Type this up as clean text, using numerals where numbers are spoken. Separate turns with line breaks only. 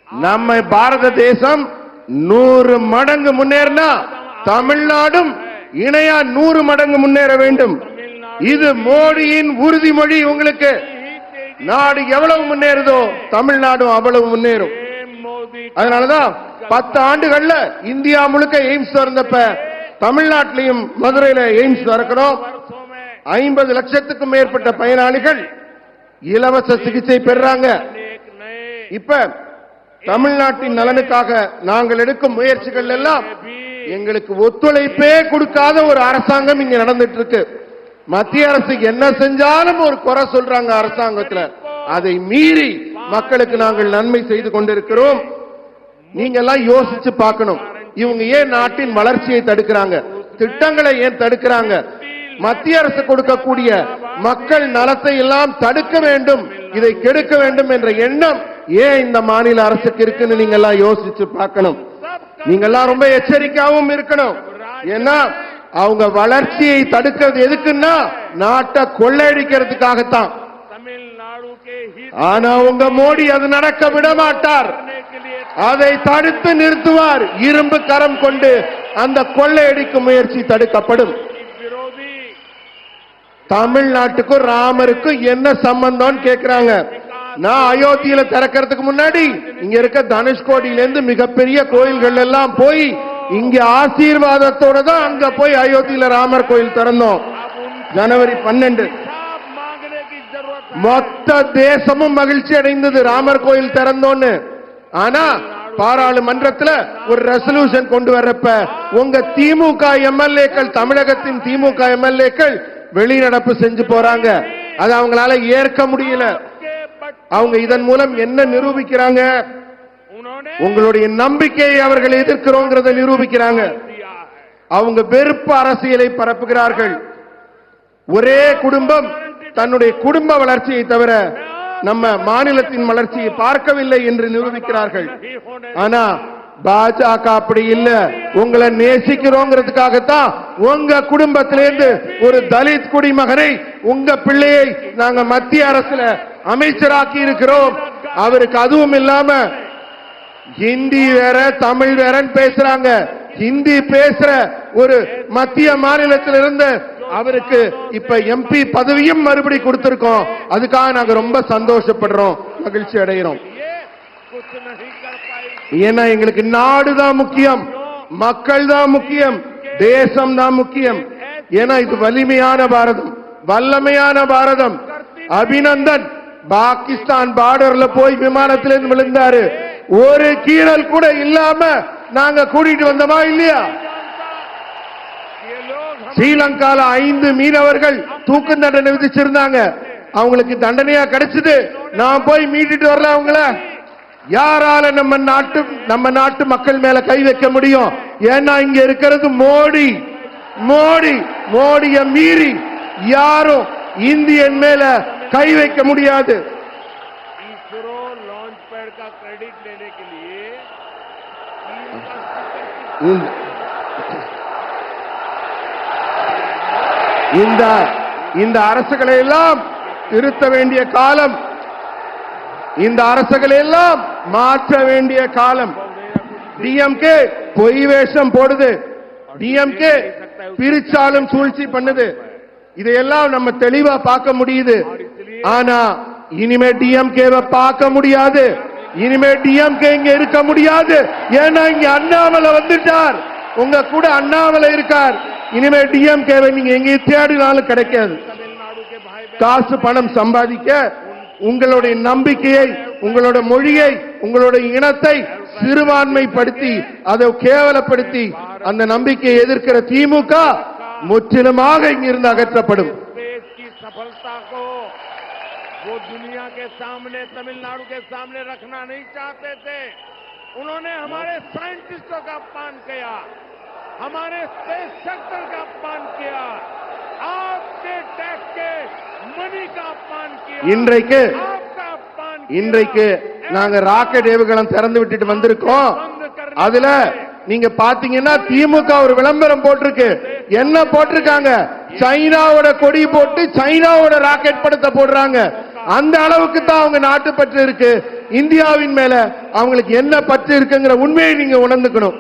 நம்ம பாரத தேசம் 100 மடங்கு முன்னேறினா தமிழ்நாடும் இணையா 100 மடங்கு முன்னேற வேண்டும். இது மோடியின் உறுதிமொழி. உங்களுக்கு நாடு எவ்வளவு முன்னேறுதோ தமிழ்நாடும் அவ்வளவு முன்னேறும். அதனாலதான் 10 ஆண்டுகள்ல இந்தியா முழுக்க எய்ம்ஸ் திறந்தப்ப தமிழ்நாட்டிலையும் மதுரையில எய்ம்ஸ் திறக்கிறோம். 50 லட்சத்துக்கும் மேற்பட்ட பயனாளிகள் இலவச சிகிச்சை பெறாங்க. இப்ப தமிழ்நாட்டின் நலனுக்காக நாங்கள் எடுக்கும் முயற்சிகள் எல்லாம் எங்களுக்கு ஒத்துழைப்பே கொடுக்காத ஒரு அரசாங்கம் இங்க நடந்துட்டு இருக்கு. மத்திய அரசு என்ன செஞ்சாலும் ஒரு குறை சொல்றாங்க அரசாங்கத்துல. அதை மீறி மக்களுக்கு நாங்கள் நன்மை செய்து கொண்டிருக்கிறோம். நீங்க எல்லாம் யோசிச்சு பார்க்கணும். இவங்க ஏன் நாட்டின் வளர்ச்சியை தடுக்கிறாங்க? திட்டங்களை ஏன் தடுக்கிறாங்க? மத்திய அரசு கொடுக்கக்கூடிய மக்கள் நலத்தை எல்லாம் தடுக்க வேண்டும், இதை கெடுக்க வேண்டும் என்ற எண்ணம் ஏன் இந்த மாநில அரசுக்கு இருக்குன்னு நீங்க எல்லாம் யோசிச்சு பார்க்கணும். நீங்க எல்லாம் ரொம்ப எச்சரிக்கையாகவும் இருக்கணும். ஏன்னா அவங்க வளர்ச்சியை தடுக்கிறது எதுக்குன்னா நாட்டை கொள்ளையடிக்கிறதுக்காகத்தான். ஆனா உங்க மோடி அது நடக்க விட மாட்டார். அதை தடுத்து நிறுத்துவார். இரும்பு கரம் கொண்டு அந்த கொள்ளையடிக்கும் முயற்சி தடுக்கப்படும். தமிழ்நாட்டுக்கும் ராமருக்கும் என்ன சம்பந்தம் கேட்கிறாங்க. நான் அயோத்தியில திறக்கிறதுக்கு முன்னாடி இங்க இருக்க தனுஷ்கோடியில இருந்து மிகப்பெரிய கோயில்கள் எல்லாம் போய் இங்க ஆசீர்வாதத்தோட தான் அங்க போய் அயோத்தியில ராமர் கோயில் திறந்தோம். ஜனவரி 12 மொத்த தேசமும் மகிழ்ச்சி அடைந்தது ராமர் கோயில் திறந்தோன்னு. ஆனா பாராளுமன்றத்தில் ஒரு ரெசல்யூஷன் கொண்டு வர்றப்ப உங்க திமுக எம்எல்ஏக்கள், தமிழகத்தின் திமுக எம்எல்ஏக்கள் வெளிநடப்பு செஞ்சு போறாங்க. அது அவங்களால ஏற்க முடியல. அவங்க இதன் மூலம் என்ன நிரூபிக்கிறாங்க? உங்களுடைய நம்பிக்கையை அவர்கள் எதிர்க்கிறோங்கிறத நிரூபிக்கிறாங்க. அவங்க வெறுப்பு அரசியலை பரப்புகிறார்கள். ஒரே குடும்பம் தன்னுடைய குடும்ப வளர்ச்சியை தவிர நம்ம மாநிலத்தின் வளர்ச்சியை பார்க்கவில்லை என்று நிரூபிக்கிறார்கள். ஆனா பாஜக அப்படி இல்ல. உங்களை நேசிக்கிறோங்கிறதுக்காகத்தான் உங்க குடும்பத்திலிருந்து ஒரு தலித் குடிமகனை, உங்க பிள்ளையை நாங்க மத்திய அரசுல அமைச்சராக்கி இருக்கிறோம். அவருக்கு அதுவும் இல்லாம ஹிந்தி வேற தமிழ் வேறன்னு பேசுறாங்க. ஹிந்தி பேசுற ஒரு மத்திய மாநிலத்தில் இருந்து அவருக்கு இப்ப எம்பி பதவியும் மறுபடி கொடுத்திருக்கோம். அதுக்காக நாங்க ரொம்ப சந்தோஷப்படுறோம், மகிழ்ச்சி அடைகிறோம். ஏன்னா எங்களுக்கு நாடு தான் முக்கியம், மக்கள் தான் முக்கியம், தேசம் தான் முக்கியம். ஏன்னா இது வலிமையான பாரதம், வல்லமையான பாரதம். அபிநந்தன் பாகிஸ்தான் பார்டர்ல போய் விமானத்திலிருந்து விழுந்தாரு. ஒரு கீறல் கூட இல்லாம நாங்க கூட்டிட்டு வந்தோமா இல்லையா? ஸ்ரீலங்கால 5 மீனவர்கள் தூக்கு தண்டனை விதிச்சிருந்தாங்க. அவங்களுக்கு தண்டனையா கிடைச்சது. நான் போய் மீட்டுட்டு வரல அவங்கள. யாரால நம்ம நாட்டு மக்கள் மேல கை வைக்க முடியும்? ஏன்னா இங்க இருக்கிறது மோடி. மோடிய மீறி யாரும் இந்தியன் மேல கை வைக்க முடியாது. இந்த அரசுகளை எல்லாம் திருத்த வேண்டிய காலம், இந்த அரசுகளை எல்லாம் மாற்ற வேண்டிய காலம். டிஎம்கே பொய் வேஷம் போடுது, டிஎம்கே பிரிச்சாலும் சூழ்ச்சி பண்ணுது. இதையெல்லாம் நம்ம தெளிவா பார்க்க முடியுது. ஆனா இனிமே டிஎம்கேவை பார்க்க முடியாது. இனிமே டிஎம்கே இங்க இருக்க முடியாது. ஏன்னா இங்க அண்ணாமலை வந்துட்டார். உங்க கூட அண்ணாமலை இருக்கார். இனிமே டிஎம்கேவை நீங்க எங்க தேடினாலும் கிடைக்காது. காசு பணம் சம்பாதிக்க உங்களுடைய நம்பிக்கையை, உங்களுடைய மொழியை, உங்களுடைய இனத்தை சிறுபான்மைப்படுத்தி அதை கேவலப்படுத்தி அந்த நம்பிக்கையை எதிர்க்கிற திமுக முற்றிலுமாக இங்கிருந்து அகற்றப்படும்.
वो दुनिया के सामने, तमिलनाडु के सामने रखना नहीं चाहते थे। उन्होंने हमारे साइंटिस्टों का अपमान किया, हमारे स्पेस सेक्टर का अपमान किया, आपके टैक्स के मनी का अपमान किया, आपका अपमान किया।
இன்றைக்கு நாங்க ராக்கெட் ஏவுகணம் திறந்து விட்டுட்டு வந்திருக்கோம். அதுல நீங்க பாத்தீங்கன்னா திமுக ஒரு விளம்பரம் போட்டிருக்கு. என்ன போட்டிருக்காங்க? சைனாவோட கொடி போட்டு சைனாவோட ராக்கெட் படத்தை போடுறாங்க. அந்த அளவுக்கு தான் அவங்க நாட்டு பற்று இருக்கு. இந்தியாவின் மேல அவங்களுக்கு என்ன பற்று இருக்குங்கிற உண்மையை நீங்க உணர்ந்துக்கணும்.